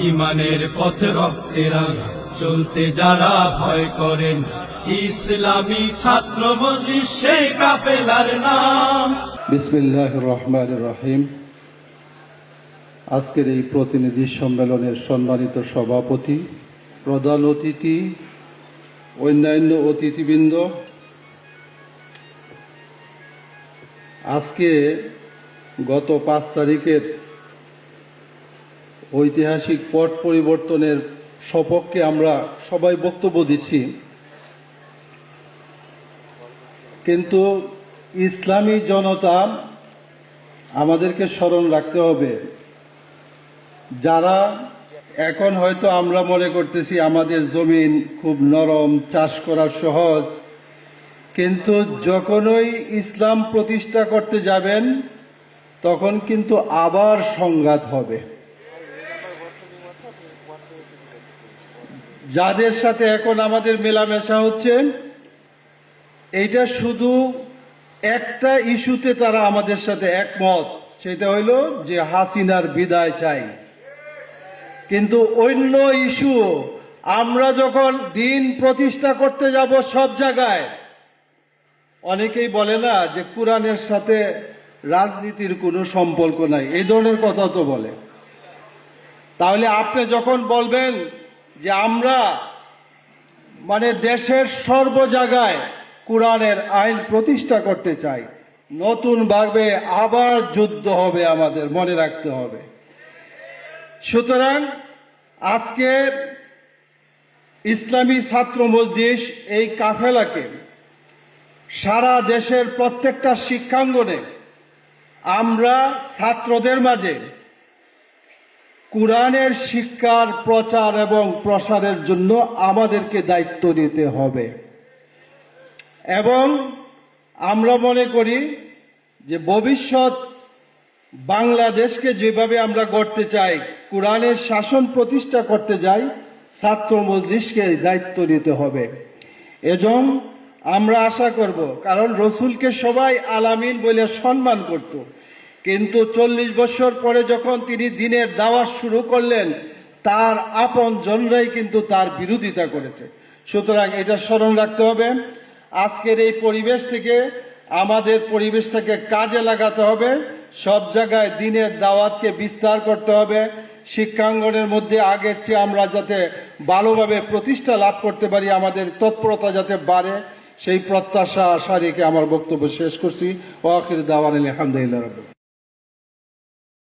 ইমানের পথে রক্তেরা চলতে যারা ভয় করেন, ইসলামী ছাত্র মজলিস সেই কাফেলার নাম। বিসমিল্লাহির রহমানির রহিম। আজকের এই প্রতিনিধি সম্মেলনের সম্মানিত সভাপতি, প্রধান অতিথি, অন্যান্য অতিথিবৃন্দ, আজকে গত 5 তারিখের ঐতিহাসিক পট পরিবর্তনের সপক্ষে আমরা সবাই বক্তব্য দিচ্ছি, কিন্তু ইসলামী জনতা আমাদেরকে স্মরণ রাখতে হবে, যারা এখন হয়তো আমরা মনে করতেছি আমাদের জমিন খুব নরম, চাষ করা সহজ, কিন্তু যখনই ইসলাম প্রতিষ্ঠা করতে যাবেন তখন কিন্তু আবার সংঘাত হবে। যাদের সাথে এখন আমাদের মেলামেশা হচ্ছে, এইটা শুধু একটা ইস্যুতে তারা আমাদের সাথে একমত, সেটা হইল যে হাসিনার বিদায় চাই। কিন্তু অন্য ইস্যু আমরা যখন দিন প্রতিষ্ঠা করতে যাব সব জায়গায়, অনেকেই বলে না যে কোরআনের সাথে রাজনীতির কোনো সম্পর্ক নাই, এই ধরনের কথা তো বলে। তাহলে আপনি যখন বলবেন যে আমরা দেশের সর্ব জায়গায় কোরআনের আইন প্রতিষ্ঠা করতে চাই, নতুনভাবে আবার যুদ্ধ হবে, আমাদের মনে রাখতে হবে। সুতরাং আজকে ইসলামী ছাত্র মজলিস এই কাফেলাকে সারা দেশের প্রত্যেকটা শিক্ষাঙ্গনে আমরা ছাত্রদের মাঝে কোরআনের শিক্ষার প্রচার এবং প্রসারের জন্য আমাদেরকে দায়িত্ব নিতে হবে। এবং আমরা মনে করি যে ভবিষ্যৎ বাংলাদেশকে যেভাবে আমরা গড়তে চাই, কোরআনের শাসন প্রতিষ্ঠা করতে যাই, ছাত্র মজলিসকে দায়িত্ব নিতে হবে। এজন্য আমরা আশা করব, কারণ রসুলকে সবাই আলামিন বলে সম্মান করত, কিন্তু 40 বছর পরে যখন তিনি দ্বীনের দাওয়াত শুরু করলেন, তার আপন জনরাই কিন্তু তার বিরোধিতা করেছে। সুতরাং এটা স্মরণ রাখতে হবে। আজকের এই পরিবেশ থেকে আমাদের পরিবেশটাকে কাজে লাগাতে হবে, সব জায়গায় দ্বীনের দাওয়াতকে বিস্তার করতে হবে। শিক্ষাঙ্গনের মধ্যে আগের চেয়ে আমরা যাতে ভালোভাবে প্রতিষ্ঠা লাভ করতে পারি, আমাদের তৎপরতা যাতে বাড়ে, সেই প্রত্যাশা আশা রেখে আমার বক্তব্য শেষ করছি। ওয়া আখির দাওয়ানা আলহামদুলিল্লাহ।